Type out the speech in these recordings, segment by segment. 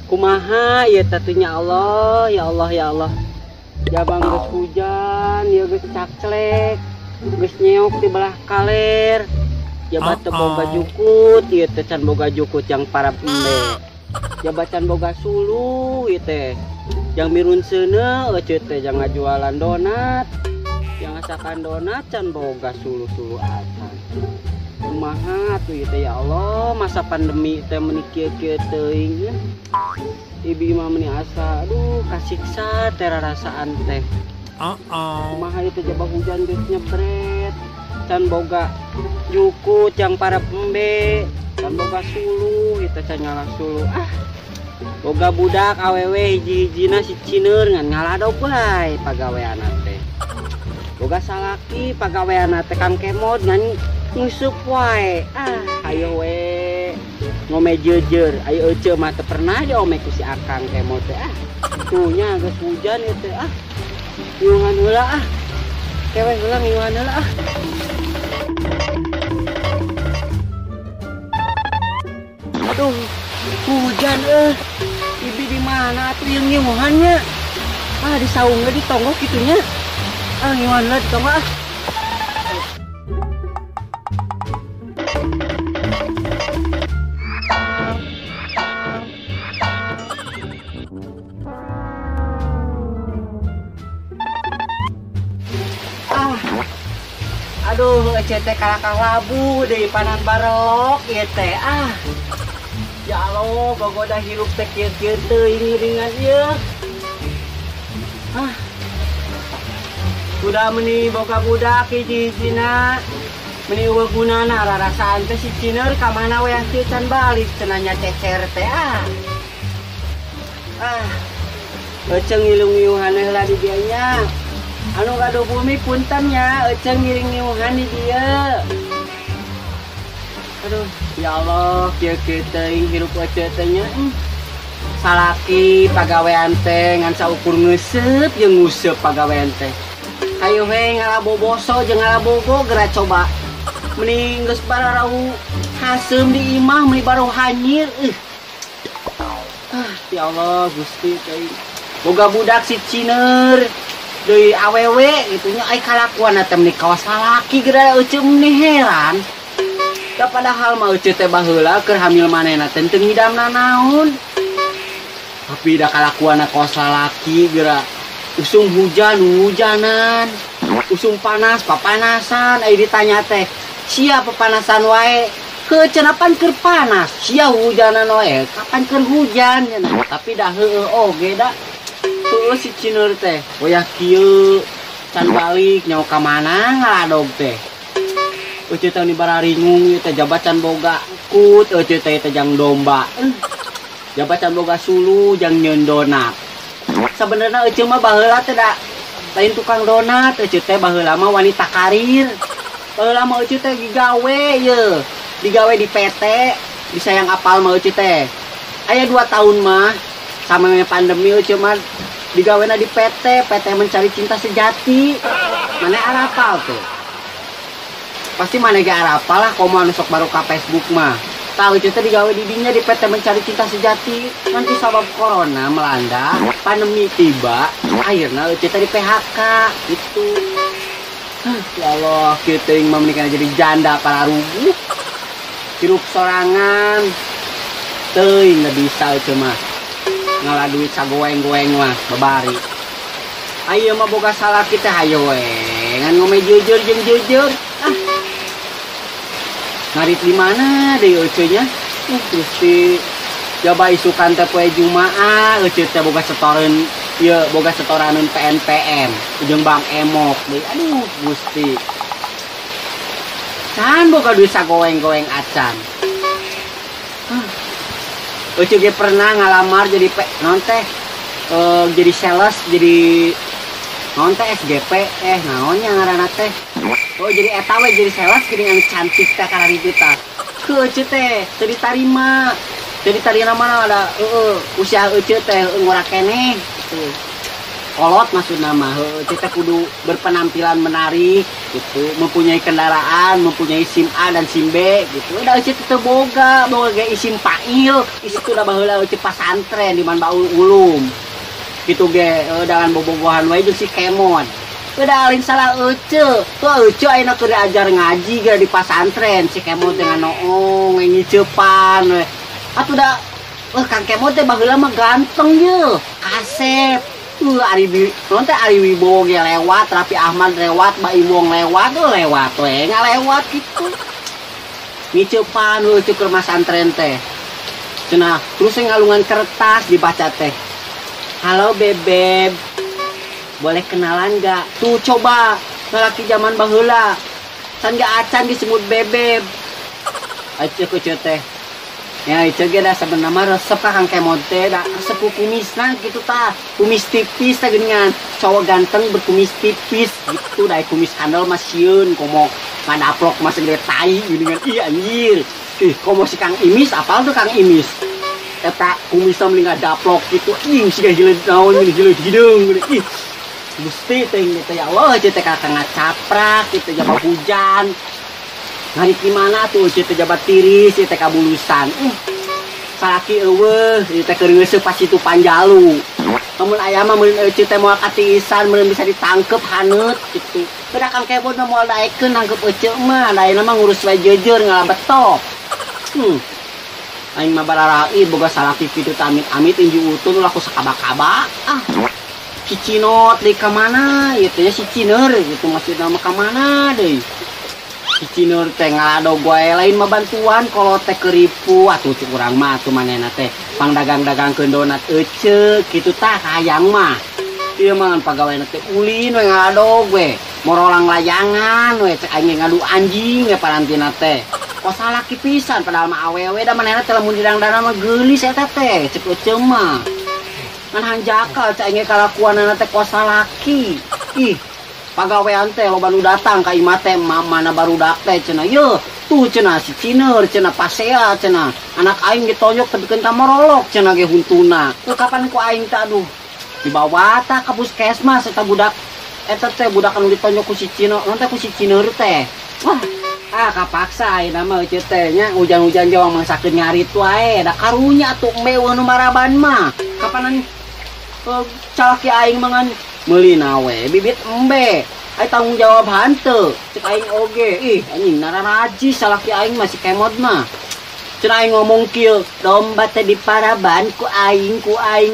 Kumaha ya tatunya Allah, ya Allah, ya Allah. Jabang geus hujan, ya geus caklek, geus nyeok di belah kaler. Jabat teu boga jukut, ieu teh can boga jukut yang para pembe. Jabat can boga sulu ieu teh. Yang mirun seuneu euceut teh jang ngajualan donat. Yang asakan donat can boga sulu-sulu acan. Kumaha tuh ieu teh ya Allah, masa pandemi teh meuni kieu-kieu teuing ya. Ibi mah meuni asa, aduh kasiksa teh rarasaan teh. Kumaha ieu teh jaba hujan geus nyebret. Can boga jukut yang para pembe, can boga sulu, itu can ngalah sulu. Boga budak awewe hiji-hijina si cineur ngan ngaladog bae pagaweana teh. Boga salaki pagaweana teh Kang Kemod ngan nguseup wae. Hayo we ngome jeujer, ayo euceuk mah teu pernah diome ku si Akang Kemod teh. Tuh nya geus hujan ieu teh. Ngiungan heula Kewe heula ngiungan heula Aduh, hujan Ibi di mana tuh yang ngiungannya? Di saungnya di tonggok gitunya. Ngiungan heula di tonggok Aduh, teh kalakang labu deui panan barok ieu teh. Ya Allah, gogoda hirup teh kieu-kieu teuing ringan ieu. Kuda meuni boga budak hiji-hijina. Meuni eueuh gunana rarasaan teh si cineur ka mana we teu can balik cenanya cecer teh. Euceung ngilung-ngilungan heula di dieu nya. Anu kado bumi punten nya, euceung ngiring-ngiungan di dieu. Aduh, ya Allah, kieu-kieu teuing hirup euceut teh nya. Salaki pagawean teh ngan saukur ngeuseup jeung nguseup pagawean teh. Hayu we ngalaboboso jeung ngalabogo geura coba. Mending geus bararau haseum di imah meuni baru hanyir. Ya Allah, Gusti teuing. Boga budak si cineur. Deui awewe gitunya ai kalakuanna teh meuni kawas lalaki geura euceuk meuni heran. Da padahal mah euceuk teh baheula keur hamil manehna teh teu ngidamna naon. Tapi da kalakuanna kawas lalaki geura usum hujan hujanan, usum panas papanasan. Ai ditanya teh, sia papanasan wae? Heuh cenah pan keur panas, sia hujanan wae kapan keur hujan cenah. Tapi dah heueuh oge da. Tuh si cineur teh, boyah kieu can balik nyawa ka mana ngaladog teh. Euceut teh bararingung ieu teh jabat can boga kut, euceut teh jang domba. Jabat can boga sulu jang nyeun donat. Sabenerna euceut mah baheula teh da lain tukang donat, euceut teh baheula mah wanita karir. Baheula mah euceut teh digawe ieu, digawe di PT, di sayang apal mah euceut teh. Aya 2 tahun mah samanya pandemi euceut mah digawena di PT Mencari Cinta Sejati. Mana arapal tuh? Pasti mana ge arapal lah komo anu sok baru ka Facebook mah. Tahu itu digawe di dinya di PT Mencari Cinta Sejati. Nanti sabab corona melanda, pandemi tiba, akhirnya itu di PHK gitu. Ya Allah, kita yang menikah jadi janda para rubuh. Hirup sorangan, teuing nggak bisa itu mah. Ngalah duit sagoeng-goeng mah babari. Ayo mah boga salah kita hayo we. Ngan ngome jujur jeung jujur. Ngarit di mana deui euceunya? Gusti jaba isukan teh poe Jumaah, euceut teh boga setoreun ieu boga setoraneun PNPM jeung Bang Emok deui. Aduh Gusti. Can boga duit sagoeng-goeng acan. Euceut ge pernah ngalamar jadi naon teh jadi sales jadi naon teh SGP naonnya ngaranna teh. Oh jadi eta we jadi sales geuning anu cantik teh kana ditu tah. Euceut teh teu ditarima. Teu ditarima mana ada usia euceut teh ngora keneh gitu. kolot maksud nama. Kita kudu berpenampilan menarik gitu, mempunyai kendaraan, mempunyai SIM A dan SIM B gitu. Udah kita boga ge SIM Pail, itu udah baheula pasantren di man baul ulum. Gitu ge dengan bobogohan wae jeung si Kemon. Udah alin salah tuh ayeuna keur diajar ngaji ge di pasantren si Kemon dengan noong ngicepan we. Atuh da Kang Kemon teh baheula mah ganteng ye, kasep. Ari Wibowo ge lewat, Raffi Ahmad lewat, Mbak Iwong lewat we ngalewat gitu. Ngicepan we keur masantren teh. Cenah terus ngalungan kertas dibaca teh. Halo Bebeb, boleh kenalan gak? Tuh coba, lelaki zaman baheula can gak acan disebut Bebeb. Aja kucu teh. Ya itu ge da sebenarnya resep ka Kang Kemon teh da resep kumisna gitu tah. Kumis tipis tah geuningan. Cowok ganteng berkumis tipis gitu da kumis handal mah sieun komo ngadaplok mah segede tai geuningan. Ih anjir. Ih komo si Kang Imis apal tuh Kang Imis. Eta kumisna mending ngadaplok gitu. Ih siga hileud naon hileud hideung. Ih Gusti teh gitu ya Allah aja teh kakak ngacaprak gitu jabat hujan. Hari gimana tuh kita jabat tiris kita kabulusan. Salaki eueuh kita keur ngeuseup pas itu Panjalu. Namun aya mah mun eueuh teh moal katiisan mun bisa ditangkep haneut gitu. Beda Kang Kemon mah moal daekeun nangkep eueuh mah daena mah ngurus wae jejer ngalabetok. Aing mah bararai boga salaki kitu amit-amit inju utun laku sakaba-kaba. Si Cinot deui ka mana? Ieu teh si Ciner gitu maksudna mah ka mana deui? Si Ciner teh ngaladog wae lain mah bantuan kalau teh keripu atuh cuk urang mah atuh manehna teh pangdagang-dagangkeun donat euceuk kitu tah hayang mah. Ieu mah pagaweana teh ulin we ngaladog we. Morolang layangan we cek aing ngadu anjing we parantina teh. Kosa laki pisan padahal mah awewe da manehna teh lamun didang-dana mah geulis eta teh cek euceuk mah. Ngan hanjakal cak inge kalakuanana teh kosa laki. Ih, pagawean teh loba nu datang ka imah teh mana barudak teh cenah. Yeuh, tuh cenah si Ciner cenah pasea cenah. Anak aing ditonyok tepikeun ka morolok cenah ge huntuna. Teu kapan ku aing teh aduh. Dibawa tah ka puskesmas eta budak. Eta teh budak anu ditonyok ku si Ciner, non teh ku si Ciner teh. Wah, kapaksa ayeuna mah eueuh teh nya hujan-hujan jawang mangsakeun ngarit wae. Da karunya atuh embe nu maraban mah. Kapanan calaki aing mangan meuli nawe bibit embe ai tanggung jawab hanteu cek aing oge ih anjing nararaji salaki aing masih Kemod mah cenah aing ngomong kieu domba teh di Paraban ku aing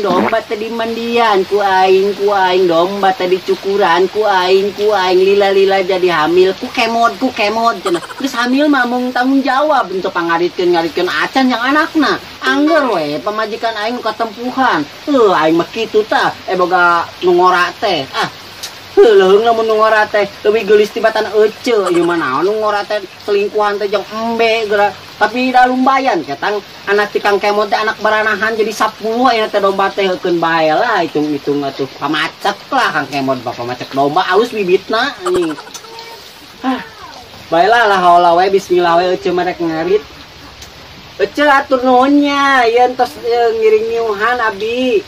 domba teh di Mandian ku aing domba teh di Cukuran ku aing lila-lila jadi hamil ku Kemod cenah geus hamil mah mung tanggung jawab untuk pangaritkeun acan yang anakna angger we pamajikan aing katempuhan aing mah kitu tah boga nu ngora teh leung lamun nu ngora teh leuwih geulis tibatan euceuk ieu mah naon nu ngora teh selingkuhan teh jeung embe geura tapi da lumbayan ketang anak ti Kang Kemon teh anak baranahan jadi 10 aya teh domba teh heukeun bae lah hitung-hitung atuh pamacek lah Kang Kemon bapak macek domba alus bibitna anjing baelah lah haula we bismillah we euceuk mah rek ngarit euceuk atur nuhunnya yen tos ngiring niuhan abdi.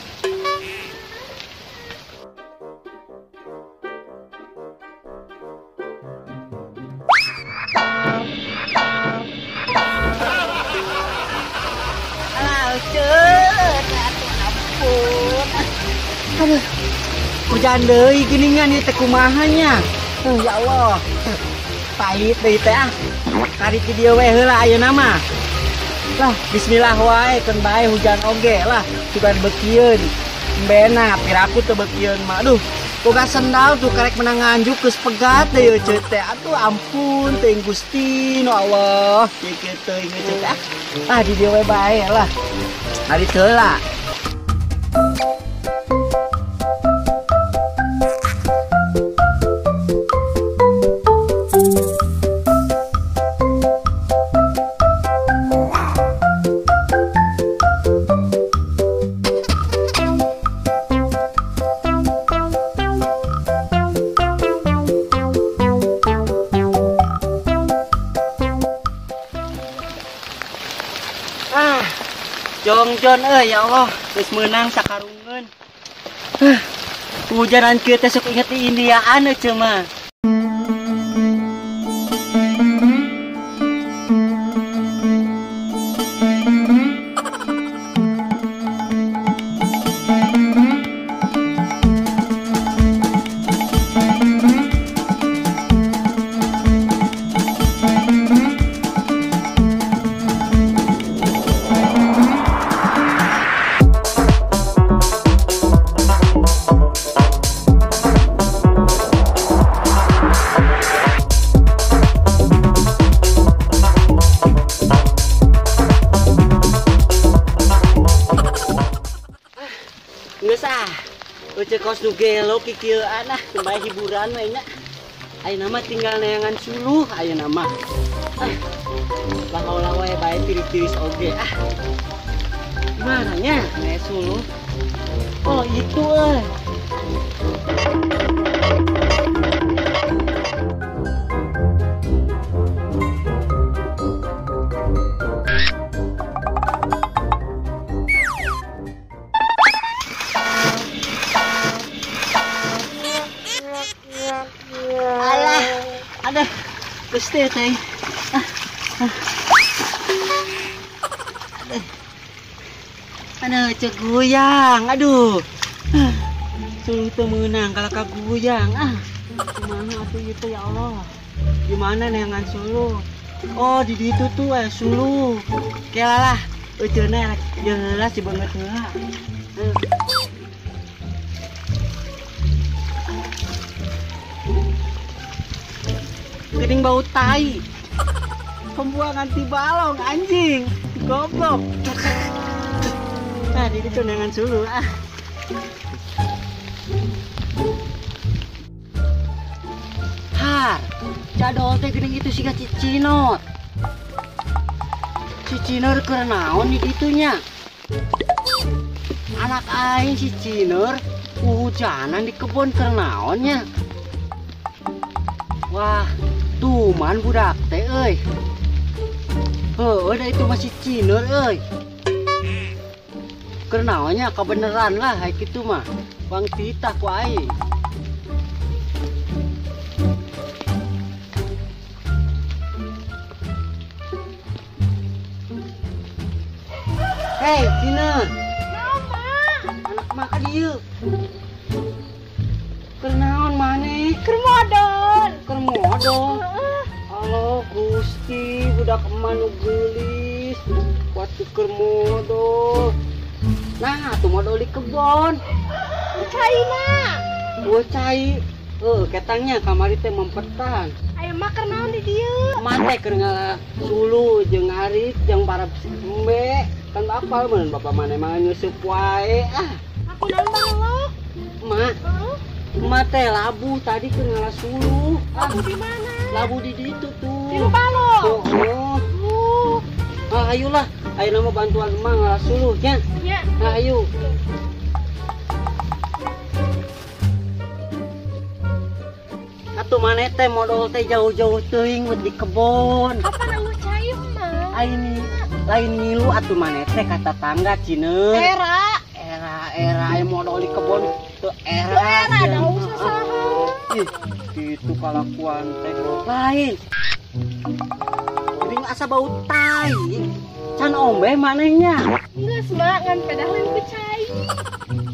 Aduh, hujan deui geuningan ieu teh kumaha nya. Ya Allah. Pahit deui teh Kari ki dieu we heula ayeuna mah. Lah, bismillah wae keun bae hujan oge lah. Sugan beukieun. Embena piraku teu beukieun mah. Aduh, boga sendal tuh karek menang nganjuk geus pegat deui euceuk teh. Atuh ampun teuing Gusti nu Allah. Kieu teuing euceuk di dieu we bae lah. Hari heula. Jongjon ya Allah geus meunang sakarungeun. Hujanan kita sok inget Indiaan cuma. Kos nu gelo kikieu anah kembali hiburan we nya. Ayeuna mah tinggal neangan suluh ayeuna mah. Lahaula wae bae tiris-tiris oge. Gimana nya neek suluh? Oh itu euy. Gusti teh. Aduh, cek goyang. Aduh. Suluh teu meunang kalau kaguyang. Gimana atuh itu ya Allah? Gimana neangan suluh? Oh, di ditu tuh suluh. Kela lah. Euceuna jelas si banget heula. Geuning bau tai. Pembuangan ti balong anjing. Goblok. Nah, di tunangan suluh Har, jadol teh geuning itu siga cicinor. Cicinor keur naon di ditunya? Anak aing cicinor hujanan di kebun keur naonnya? Wah, tuman budak teh euy. Heueuh da itu masih cineur euy. Keur naonnya kabeneran lah hayu kitu mah. Bang titah ku aing. Hei, Cina. Naon, Mak? Anak mah ka dieu. Keur naon maneh? Keur modal. Keur modal. Halo Gusti, budak emak nu geulis. Kuat keur modal. Nah, tuh modal di kebon. Cai, Mak. Gua cai. Ketangnya kamari teh mempetan. Aya Mak keur naon di dieu? Mate keur ngalah sulu jeung arit jeung para embe. Kan apal mun bapak maneh mah nyeusup wae. Aku naon balok? Mak. Emak teh labu tadi keur ngalah sulu. Labu di mana? Labu di ditu tuh. Di balok. Ayolah, ayeuna mah bantuan emak ngalah sulu nya. Ya. Ayo. Atuh maneh teh modal teh jauh-jauh teuing di kebon. Kapan anu cai, Mak? Lain ngilu atuh maneh teh ka tetangga Cineur. Era aya modal di kebon teu era. Da usah saha. Ih, kitu kalakuan teh lain. Jadi asa bau tai. Can ombe manehnya. Geus, Mak, ngan pedah leuwih ku cai.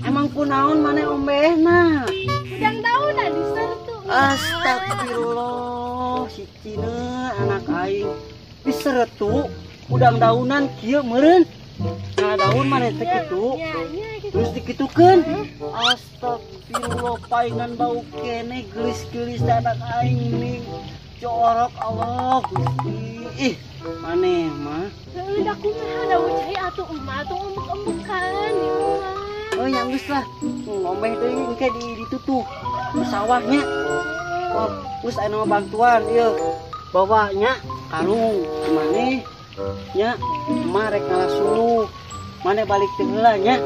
Emang kunaon maneh ombehna? Udang daun di sartu. Astagfirullah, si Cina anak aing diseretu udang daunan kieu meureun. Nah, daun maneh teh kitu. Terus dikitukeun. Astagfirullah, paingan bau kene gelis-gelis anak aing ini. Corok Allah Gusti. Ih, maneh mah. Da kumaha da cai atuh emak atuh umek-umekan di rumah. Oh, yang geus lah. Ngombeh deui engke di ditutup di sawahnya. Oh, geus anu bantuan ieu. Bawanya kalung maneh nya emak rek ngalah suluh. Maneh balik teh heula nya.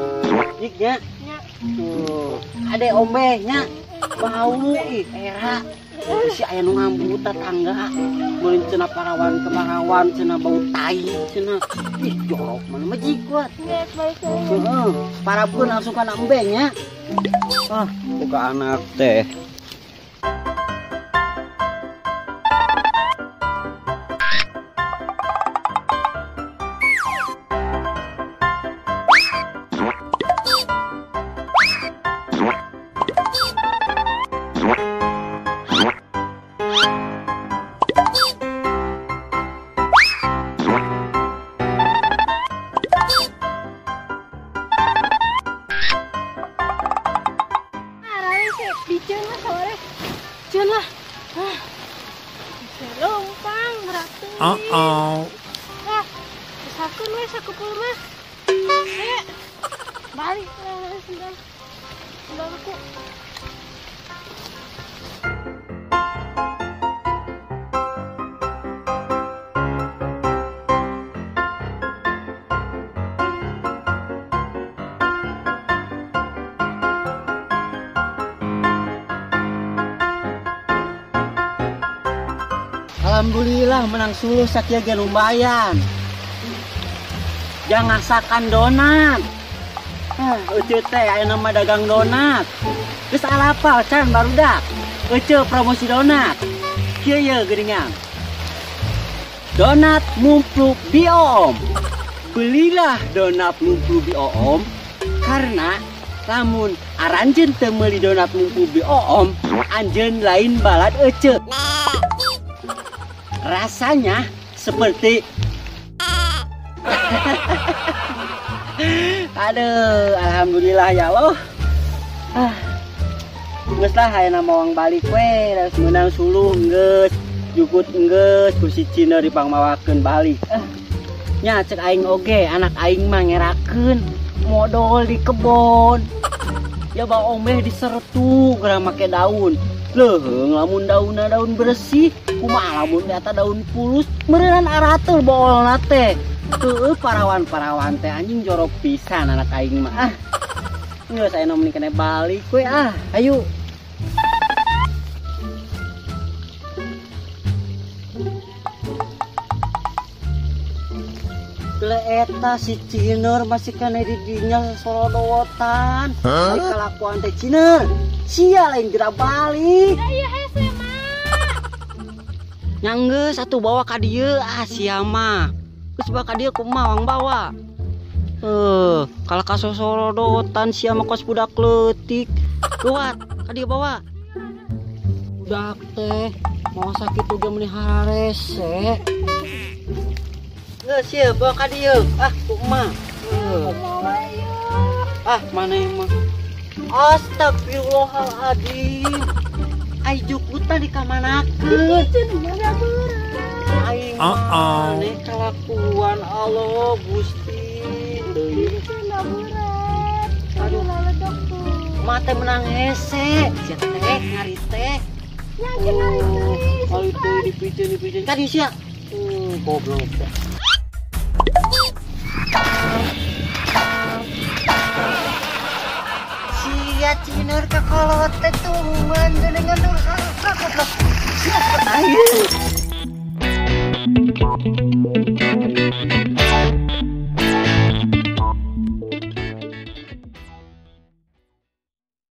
Dik nya. Nya. Tuh, ade ombeh nya. Bau ih era. Si aya nu ngambut tangga. Mulin cenah parawan ke parawan cenah bau tai cenah. Ih jorok mana mah jikuat. Nggak baik saya. Heeh, parapeun langsung kana embeng nya. Ah, buka anak teh. Bijan lah sore. Bijan lah. Bisa lompang ratu. Sakun we sakupul mah. Balik sendal. Sendal aku. Alhamdulillah menang suluh sakia ge lumayan. Jangan sakan donat. Ece teh aya nama dagang donat. Geus alapal can barudak. Ece promosi donat. Kieu ye geuningan. Donat Mumpluk Bioom. Belilah donat Mumpluk Bioom karena lamun aranjeun teu meuli donat Mumpluk Bioom, anjeun lain balad ece. Rasanya seperti aduh, alhamdulillah ya Allah. Geus lah hayana mawang balik we, geus meunang suluh geus, jukut geus ku si Cina dipangmawakeun balik. Nya cek aing oge, anak aing mah ngerakeun modal di kebon. Ya baong meh disertu geura make daun. Leuheung lamun daunna daun bersih, kumaha lamun eta daun pulus, meureun aratur boolna teh. Heueuh parawan-parawan teh anjing jorok pisan anak aing mah. Geus aya nu mending kene balik we ayo. Gila eta si Ciner masih kena di dinya sorodotan. Ai kalakuan teh Ciner. Sia lain geura balik. Iya hese mah. Nyanggeus atuh bawa ka dieu sia mah. Geus bawa ka dieu kumaha wang bawa. Kalau ka sorodotan sia mah kos budak leutik. Kuat ka dieu bawa. Budak teh mau sakit ge melihara rese. Geus ieu bawa ka dieu. Kumaha. Mana emang. Astagfirullahaladzim. Ai jukutan dikamanakeun. Aing aneh kelakuan Allah Gusti. Deui aduh laledok tuh. Mate menang hese. Sia teh ngaris teh. Ya ngaris. Kalau itu dipicen kan sia. Goblok teh. Ya Ciner ke kolot teh tuman dengan durhaka goblok. Ayo.